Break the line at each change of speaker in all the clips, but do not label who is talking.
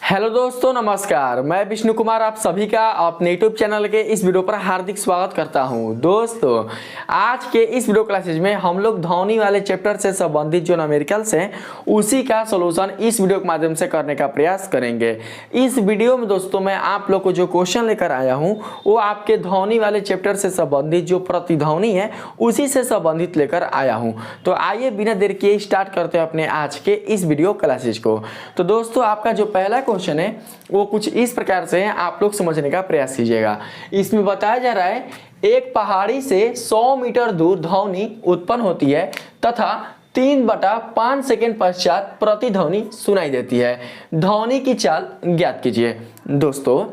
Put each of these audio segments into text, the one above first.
Hello दोस्तों, नमस्कार। मैं विष्णु कुमार आप सभी का अपने यूट्यूब चैनल के इस वीडियो पर हार्दिक स्वागत करता हूं। दोस्तों, आज के इस वीडियो क्लासेज में हम लोग ध्वनि वाले चैप्टर से संबंधित जो न्यूमेरिकल्स हैं उसी का सॉल्यूशन इस वीडियो के माध्यम से करने का प्रयास करेंगे। इस वीडियो में दोस्तों मैं आप लोग को जो क्वेश्चन लेकर आया हूँ वो आपके ध्वनि वाले चैप्टर से संबंधित जो प्रतिध्वनि है उसी से संबंधित लेकर आया हूँ। तो आइए बिना देर किए स्टार्ट करते हैं अपने आज के इस वीडियो क्लासेज को। तो दोस्तों, आपका जो पहला क्वेश्चन है वो कुछ इस प्रकार से है, आप लोग समझने का प्रयास कीजिएगा। इसमें बताया जा रहा है एक पहाड़ी से 100 मीटर दूर ध्वनि उत्पन्न होती है तथा 3/5 सेकेंड पश्चात प्रतिध्वनि सुनाई देती है। ध्वनि की चाल ज्ञात कीजिए। दोस्तों,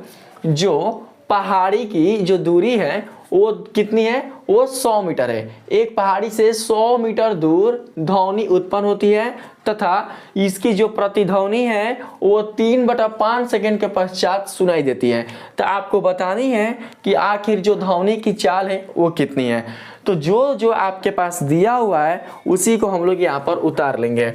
जो पहाड़ी की जो दूरी है वो कितनी है? वो 100 मीटर है। एक पहाड़ी से 100 मीटर दूर ध्वनि उत्पन्न होती है तथा इसकी जो प्रतिध्वनि है वो 3/5 सेकेंड के पश्चात सुनाई देती है। तो आपको बतानी है कि आखिर जो ध्वनि की चाल है वो कितनी है। तो जो आपके पास दिया हुआ है उसी को हम लोग यहाँ पर उतार लेंगे।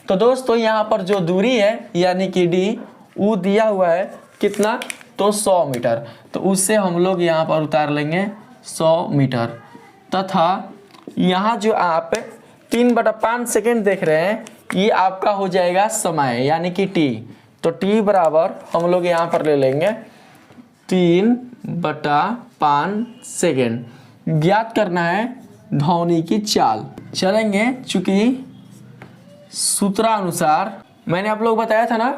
तो दोस्तों, यहाँ पर जो दूरी है यानी कि डी वो दिया हुआ है कितना? तो 100 मीटर। तो उससे हम लोग यहाँ पर उतार लेंगे 100 मीटर तथा यहाँ जो आप 3/5 सेकेंड देख रहे हैं ये आपका हो जाएगा समय यानी कि टी। तो टी बराबर हम लोग यहाँ पर ले लेंगे 3/5 सेकेंड। ज्ञात करना है ध्वनि की चाल। चलेंगे, चूंकि सूत्रानुसार मैंने आप लोग बताया था ना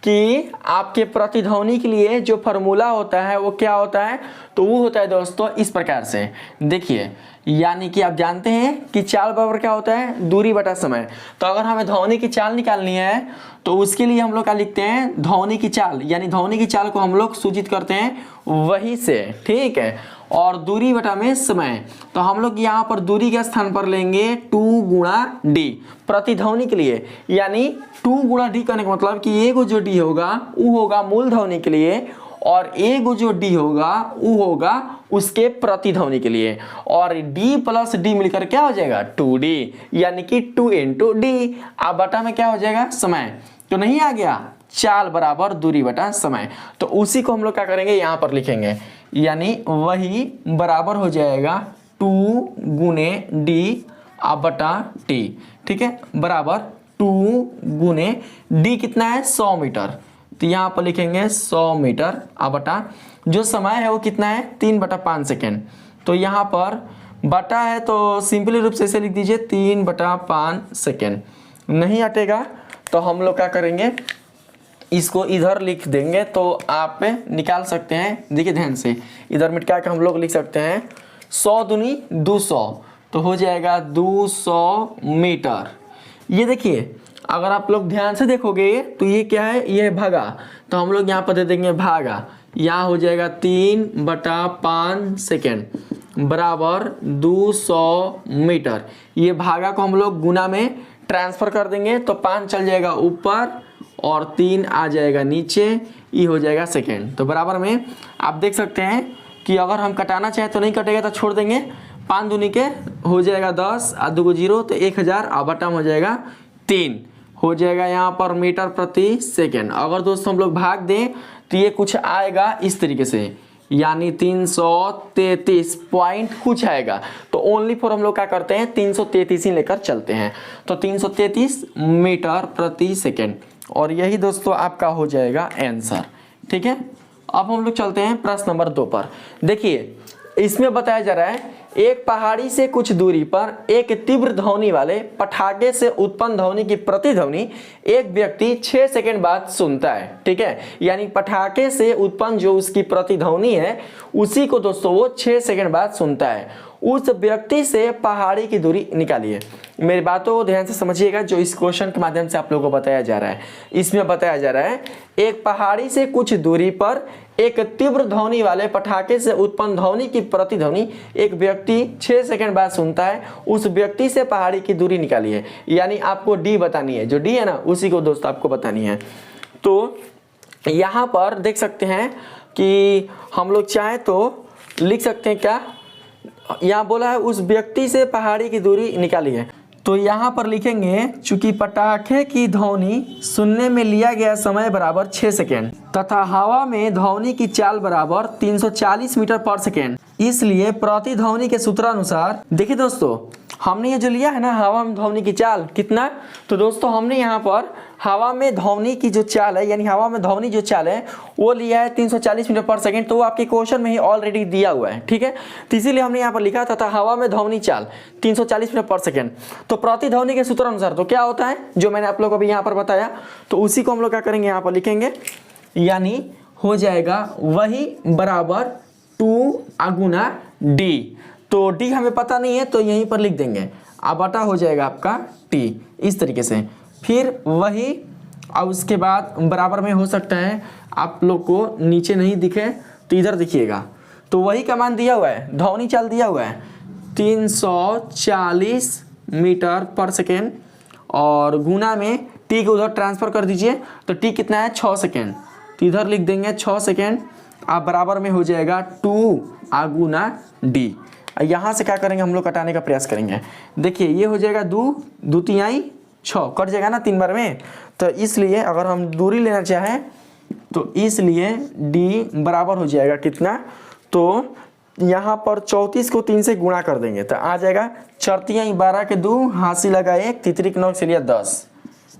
कि आपके प्रतिध्वनि के लिए जो फार्मूला होता है वो क्या होता है? तो वो होता है दोस्तों इस प्रकार से। देखिए, यानी कि आप जानते हैं कि चाल बराबर क्या होता है? दूरी बटा समय। तो अगर हमें ध्वनि की चाल निकालनी है तो उसके लिए हम लोग क्या लिखते हैं? ध्वनि की चाल, यानी ध्वनि की चाल को हम लोग सूचित करते हैं वही से, ठीक है। और दूरी बटा में समय, तो हम लोग यहाँ पर दूरी के स्थान पर लेंगे 2 गुणा डी प्रतिध्वनि के लिए। यानी 2 गुणा डी करने का मतलब कि एगो जो डी होगा वो होगा मूल ध्वनि के लिए और एगो जो डी होगा वो होगा उसके प्रतिध्वनि के लिए। और d प्लस डी मिलकर क्या हो जाएगा? 2d, यानी कि 2 × d। अब बटा में क्या हो जाएगा? समय। तो नहीं आ गया? चाल बराबर दूरी बटा समय। तो उसी को हम लोग क्या करेंगे? यहाँ पर लिखेंगे, यानी वही बराबर हो जाएगा 2 गुने डी बटा टी, ठीक है, बराबर 2 गुने डी कितना है? 100 मीटर। तो यहाँ पर लिखेंगे 100 मीटर बटा जो समय है वो कितना है? 3/5 सेकेंड। तो यहाँ पर बटा है तो सिंपली रूप से इसे लिख दीजिए 3/5 सेकेंड। नहीं हटेगा तो हम लोग क्या करेंगे? इसको इधर लिख देंगे तो आप निकाल सकते हैं। देखिए ध्यान से, इधर मिटा के हम लोग लिख सकते हैं 100 दूनी 200, तो हो जाएगा 200 मीटर। ये देखिए, अगर आप लोग ध्यान से देखोगे तो ये क्या है? ये भागा, तो हम लोग यहाँ पर दे देंगे भागा। यहाँ हो जाएगा 3/5 सेकेंड बराबर 200 मीटर। ये भागा को हम लोग गुना में ट्रांसफर कर देंगे तो 5 चल जाएगा ऊपर और 3 आ जाएगा नीचे, ये हो जाएगा सेकेंड। तो बराबर में आप देख सकते हैं कि अगर हम कटाना चाहें तो नहीं कटेगा तो छोड़ देंगे। 5 दूनी के हो जाएगा 10 और 2 0 तो 1000 बटा में हो जाएगा 3, हो जाएगा यहाँ पर मीटर प्रति सेकेंड। अगर दोस्तों हम लोग भाग दें तो ये कुछ आएगा इस तरीके से, यानी 333 पॉइंट कुछ आएगा। तो ओनली फॉर हम लोग क्या करते हैं? 333 ही लेकर चलते हैं। तो 333 मीटर प्रति सेकेंड, और यही दोस्तों आपका हो जाएगा आंसर, ठीक है। अब हम लोग चलते हैं प्रश्न नंबर 2 पर। देखिए, इसमें बताया जा रहा है एक पहाड़ी से कुछ दूरी पर एक तीव्र ध्वनि वाले पटाखे से उत्पन्न ध्वनि की प्रतिध्वनि एक व्यक्ति 6 सेकंड बाद सुनता है, ठीक है। यानी पटाखे से उत्पन्न जो उसकी प्रतिध्वनि है उसी को दोस्तों वो 6 सेकंड बाद सुनता है। उस व्यक्ति से पहाड़ी की दूरी निकालिए। मेरी बातों को ध्यान से समझिएगा जो इस क्वेश्चन के माध्यम से आप लोगों को बताया जा रहा है। इसमें बताया जा रहा है एक पहाड़ी से कुछ दूरी पर एक तीव्र ध्वनि वाले पटाखे से उत्पन्न ध्वनि की प्रतिध्वनि एक व्यक्ति 6 सेकंड बाद सुनता है। उस व्यक्ति से पहाड़ी की दूरी निकालिए। यानी आपको डी बतानी है, जो डी है ना उसी को दोस्तों आपको बतानी है। तो यहाँ पर देख सकते हैं कि हम लोग चाहे तो लिख सकते हैं क्या? यहाँ बोला है उस व्यक्ति से पहाड़ी की दूरी निकाली है। तो यहाँ पर लिखेंगे चूंकि पटाखे की ध्वनि सुनने में लिया गया समय बराबर 6 सेकेंड तथा हवा में ध्वनि की चाल बराबर 340 मीटर पर सेकेंड, इसलिए प्रतिध्वनि के सूत्रानुसार देखिए दोस्तों, हमने ये जो लिया है ना हवा में ध्वनि की चाल कितना, तो दोस्तों हमने यहाँ पर हवा में ध्वनि की जो चाल है यानी हवा में ध्वनि जो चाल है वो लिया है 340 मीटर पर सेकेंड। तो वो आपके क्वेश्चन में ही ऑलरेडी दिया हुआ है, ठीक है। तो इसीलिए हमने यहाँ पर लिखा था हवा में ध्वनि चाल 340 मीटर पर सेकेंड। तो प्रतिध्वनि के सूत्र अनुसार तो क्या होता है जो मैंने आप लोग को अभी यहाँ पर बताया, तो उसी को हम लोग क्या करेंगे यहाँ पर लिखेंगे, यानी हो जाएगा वही बराबर 2 गुना डी। तो डी हमें पता नहीं है तो यहीं पर लिख देंगे, अब बटा हो जाएगा आपका टी, इस तरीके से। फिर वही, अब उसके बाद बराबर में हो सकता है आप लोग को नीचे नहीं दिखे तो इधर दिखिएगा, तो वही का मान दिया हुआ है, ध्वनि चाल दिया हुआ है 340 मीटर पर सेकेंड और गुना में टी को उधर ट्रांसफर कर दीजिए तो टी कितना है 6 सेकेंड, तो इधर लिख देंगे 6 सेकेंड, आप बराबर में हो जाएगा 2 गुना डी। यहाँ से क्या करेंगे हम लोग कटाने का प्रयास करेंगे। देखिए ये हो जाएगा 2 2 तिहाई 6 कट जाएगा ना 3 बार में, तो इसलिए अगर हम दूरी लेना चाहें तो इसलिए d बराबर हो जाएगा कितना, तो यहाँ पर 34 को 3 से गुणा कर देंगे तो आ जाएगा 4 तिहाई 12 के 2 हासिल लगा 1 तितरी के 9 से लिया 10,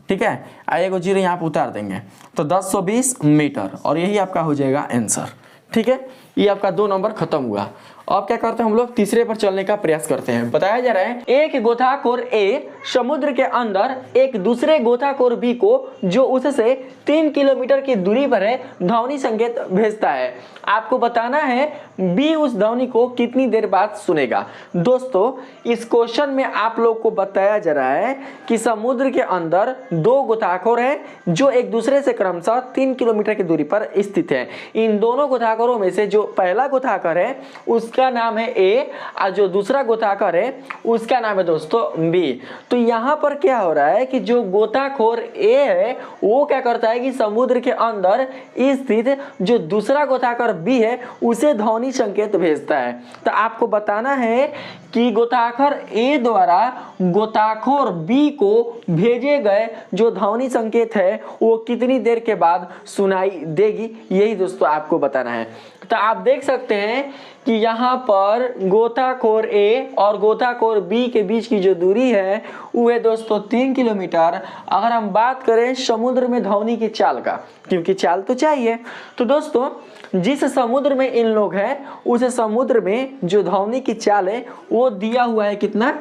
ठीक है। आए को जीरो यहाँ पर उतार देंगे तो 1020 मीटर और यही आपका हो जाएगा आंसर, ठीक है। ये आपका 2 नंबर खत्म हुआ। अब क्या करते हैं हम लोग तीसरे पर चलने का प्रयास करते हैं। बताया जा रहा है एक गोताखोर ए समुद्र के अंदर एक दूसरे गोताखोर बी को जो उससे 3 किलोमीटर की दूरी पर है ध्वनि संकेत भेजता है। आपको बताना है बी उस ध्वनि को कितनी देर बाद सुनेगा। दोस्तों इस क्वेश्चन में आप लोग को बताया जा रहा है कि समुद्र के अंदर 2 गोताखोर है जो एक दूसरे से क्रमशः 3 किलोमीटर की दूरी पर स्थित है। इन दोनों गोताखोरों में से जो पहला गोताखोर है उसका नाम है ए और जो दूसरा गोताखोर है उसका नाम है दोस्तों बी। तो यहाँ पर क्या हो रहा है कि जो गोताखोर ए है वो क्या करता है कि समुद्र के अंदर स्थित जो दूसरा गोताखोर बी है उसे ध्वनि संकेत भेजता है। तो आपको बताना है कि गोताखोर ए द्वारा गोताखोर बी को भेजे गए जो ध्वनि संकेत है वो कितनी देर के बाद सुनाई देगी, यही दोस्तों आपको बताना है। तो आप देख सकते हैं कि यहाँ पर गोताखोर ए और गोताखोर बी के बीच की जो दूरी है वो है दोस्तों 3 किलोमीटर। अगर हम बात करें समुद्र में ध्वनि की चाल का, क्योंकि चाल तो चाहिए, तो दोस्तों जिस समुद्र में इन लोग हैं उस समुद्र में जो ध्वनि की चाल है वो दिया हुआ है कितना,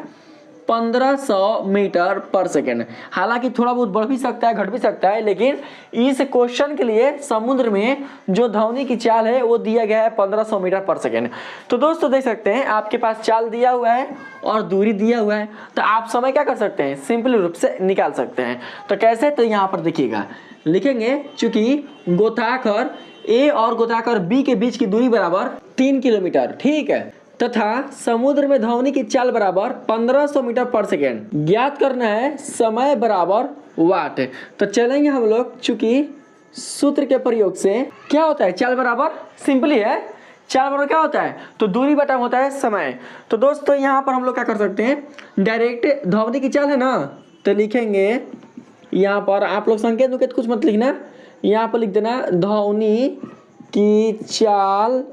1500 मीटर पर सेकेंड। हालांकि थोड़ा बहुत बढ़ भी सकता है घट भी सकता है, लेकिन इस क्वेश्चन के लिए समुद्र में जो ध्वनि की चाल है वो दिया गया है 1500 मीटर पर सेकेंड। तो दोस्तों देख सकते हैं आपके पास चाल दिया हुआ है और दूरी दिया हुआ है, तो आप समय क्या कर सकते हैं, सिंपल रूप से निकाल सकते हैं। तो कैसे, तो यहाँ पर देखिएगा लिखेंगे चूंकि गोताखोर ए और गोताखोर बी के बीच की दूरी बराबर 3 किलोमीटर, ठीक है, तथा समुद्र में ध्वनि की चाल बराबर 1500 मीटर पर सेकेंड। ज्ञात करना है समय बराबर वाट। तो चलेंगे हम लोग, चूंकि सूत्र के प्रयोग से क्या होता है, चाल बराबर सिंपली है, चाल बराबर क्या होता है, तो दूरी बटा होता है समय। तो दोस्तों यहाँ पर हम लोग क्या कर सकते हैं, डायरेक्ट ध्वनि की चाल है ना, तो लिखेंगे यहाँ पर, आप लोग संकेत नुकेत कुछ मत लिखना, यहाँ पर लिख देना ध्वनि की चाल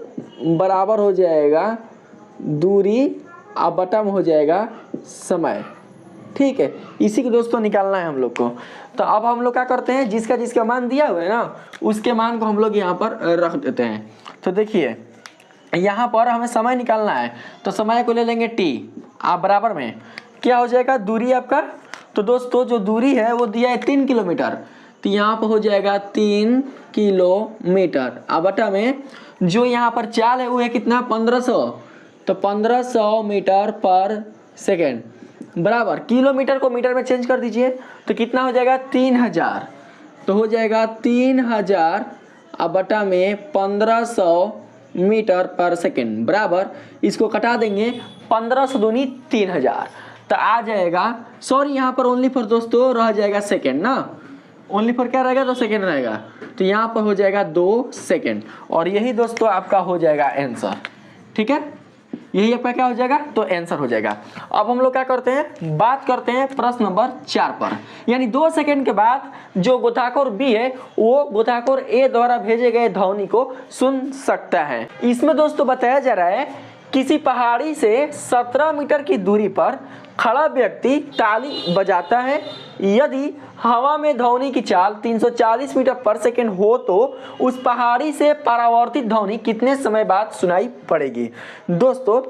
बराबर हो जाएगा दूरी अब बटा में हो जाएगा समय, ठीक है। इसी को दोस्तों निकालना है हम लोग को। तो अब हम लोग क्या करते हैं, जिसका जिसका मान दिया हुआ है ना उसके मान को हम लोग यहाँ पर रख देते हैं। तो देखिए यहाँ पर हमें समय निकालना है, तो समय को ले लेंगे टी, आप बराबर में क्या हो जाएगा दूरी आपका, तो दोस्तों जो दूरी है वो दिया है 3 किलोमीटर, तो यहाँ पर हो जाएगा 3 किलोमीटर। अब बटा में जो यहाँ पर चाल है वो है कितना, 1500, तो 1500 मीटर पर सेकेंड बराबर, किलोमीटर को मीटर में चेंज कर दीजिए तो कितना हो जाएगा 3000, तो हो जाएगा 3000 अब बटा में 1500 मीटर पर सेकेंड बराबर, इसको कटा देंगे 1500 दूनी 3000, तो आ जाएगा, सॉरी यहाँ पर ओनली फॉर दोस्तों रह जाएगा सेकेंड ना, ओनली फॉर क्या रहेगा, 2 सेकेंड रहेगा, तो यहाँ पर हो जाएगा 2 सेकेंड और यही दोस्तों आपका हो जाएगा आंसर, ठीक है। यही आपका क्या हो जाएगा, तो आंसर हो जाएगा। अब हम लोग क्या करते हैं, बात करते हैं प्रश्न नंबर 4 पर। यानी 2 सेकंड के बाद जो गोताखोर बी है वो गोताखोर ए द्वारा भेजे गए ध्वनि को सुन सकता है। इसमें दोस्तों बताया जा रहा है किसी पहाड़ी से 17 मीटर की दूरी पर खड़ा व्यक्ति ताली बजाता है। यदि हवा में ध्वनि की चाल 340 मीटर पर सेकंड हो तो उस पहाड़ी से परावर्तित ध्वनि कितने समय बाद सुनाई पड़ेगी। दोस्तों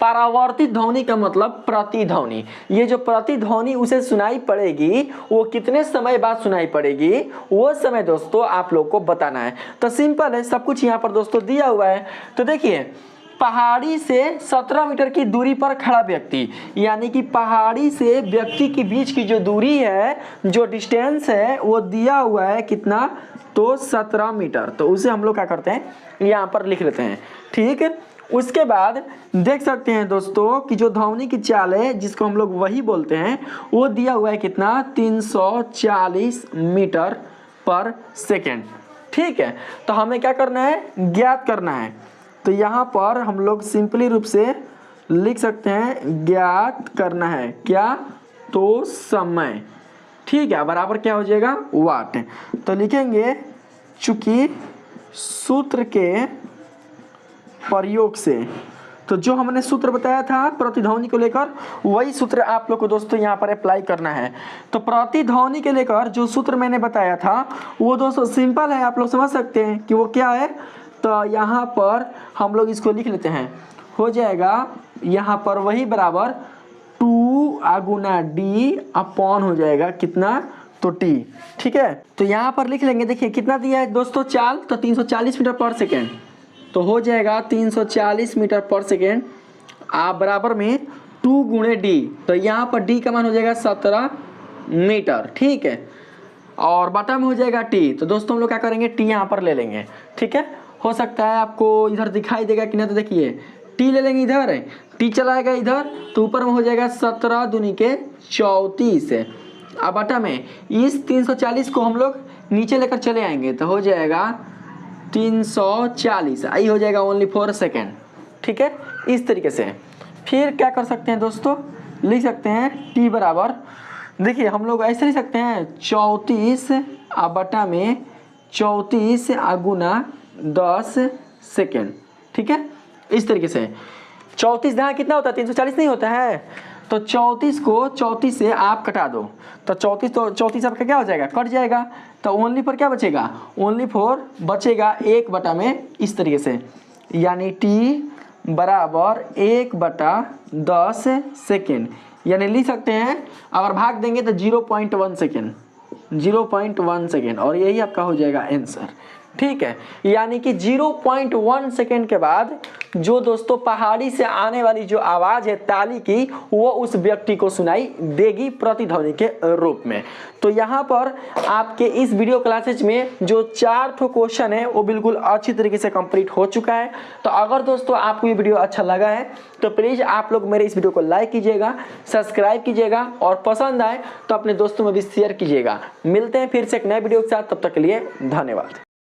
परावर्तित ध्वनि का मतलब प्रतिध्वनि। ये जो प्रतिध्वनि उसे सुनाई पड़ेगी वो कितने समय बाद सुनाई पड़ेगी, वो समय दोस्तों आप लोग को बताना है। तो सिंपल है, सब कुछ यहाँ पर दोस्तों दिया हुआ है। तो देखिए पहाड़ी से 17 मीटर की दूरी पर खड़ा व्यक्ति, यानी कि पहाड़ी से व्यक्ति के बीच की जो दूरी है, जो डिस्टेंस है वो दिया हुआ है कितना, तो 17 मीटर। तो उसे हम लोग क्या करते हैं, यहाँ पर लिख लेते हैं। ठीक है, उसके बाद देख सकते हैं दोस्तों कि जो ध्वनि की चाल है जिसको हम लोग वही बोलते हैं वो दिया हुआ है कितना, 340 मीटर पर सेकेंड। ठीक है, तो हमें क्या करना है, ज्ञात करना है। तो यहाँ पर हम लोग सिंपली रूप से लिख सकते हैं ज्ञात करना है क्या, तो समय। ठीक है, बराबर क्या हो जाएगा, वाट। तो लिखेंगे चूंकि सूत्र के प्रयोग से, तो जो हमने सूत्र बताया था प्रतिध्वनि को लेकर वही सूत्र आप लोग को दोस्तों यहाँ पर अप्लाई करना है। तो प्रतिध्वनि के लेकर जो सूत्र मैंने बताया था वो दोस्तों सिंपल है, आप लोग समझ सकते हैं कि वो क्या है। तो यहाँ पर हम लोग इसको लिख लेते हैं, हो जाएगा यहाँ पर वही बराबर 2 गुना डी अपॉन हो जाएगा कितना, तो टी। ठीक है, तो यहाँ पर लिख लेंगे, देखिए कितना दिया है दोस्तों चाल, तो 340 मीटर पर सेकेंड। तो हो जाएगा 340 मीटर पर सेकेंड आप बराबर में 2 गुणे डी। तो यहाँ पर डी का मान हो जाएगा 17 मीटर। ठीक है, और बटा में हो जाएगा टी। तो दोस्तों हम लोग क्या करेंगे, टी यहाँ पर ले लेंगे। ठीक है, हो सकता है आपको इधर दिखाई देगा कि नहीं, तो देखिए टी ले लेंगे, इधर टी चलाएगा इधर, तो ऊपर में हो जाएगा 17 दूनी के 34। अब बटा में इस 340 को हम लोग नीचे लेकर चले आएंगे तो हो जाएगा 340, आई हो जाएगा ओनली 4 सेकेंड। ठीक है, इस तरीके से फिर क्या कर सकते हैं दोस्तों, लिख सकते हैं टी बराबर, देखिए हम लोग ऐसे लिख सकते हैं 34 बटा में 34 गुना 10 सेकेंड। ठीक है, इस तरीके से 34 यहाँ कितना होता है, 340 नहीं होता है, तो 34 को 34 से आप कटा दो, तो 34 आपका क्या हो जाएगा, कट जाएगा। तो ओनली पर क्या बचेगा, ओनली 4 बचेगा 1 बटा में, इस तरीके से, यानी टी बराबर 1 बटा 10 सेकेंड। यानी लिख सकते हैं अगर भाग देंगे तो 0.1 सेकेंड, 0.1 सेकेंड, और यही आपका हो जाएगा आंसर। ठीक है, यानी कि 0.1 सेकेंड के बाद जो दोस्तों पहाड़ी से आने वाली जो आवाज़ है ताली की, वो उस व्यक्ति को सुनाई देगी प्रतिध्वनि के रूप में। तो यहाँ पर आपके इस वीडियो क्लासेज में जो 4 क्वेश्चन है वो बिल्कुल अच्छी तरीके से कंप्लीट हो चुका है। तो अगर दोस्तों आपको ये वीडियो अच्छा लगा है तो प्लीज़ आप लोग मेरे इस वीडियो को लाइक कीजिएगा, सब्सक्राइब कीजिएगा, और पसंद आए तो अपने दोस्तों में भी शेयर कीजिएगा। मिलते हैं फिर से एक नए वीडियो के साथ, तब तक के लिए धन्यवाद।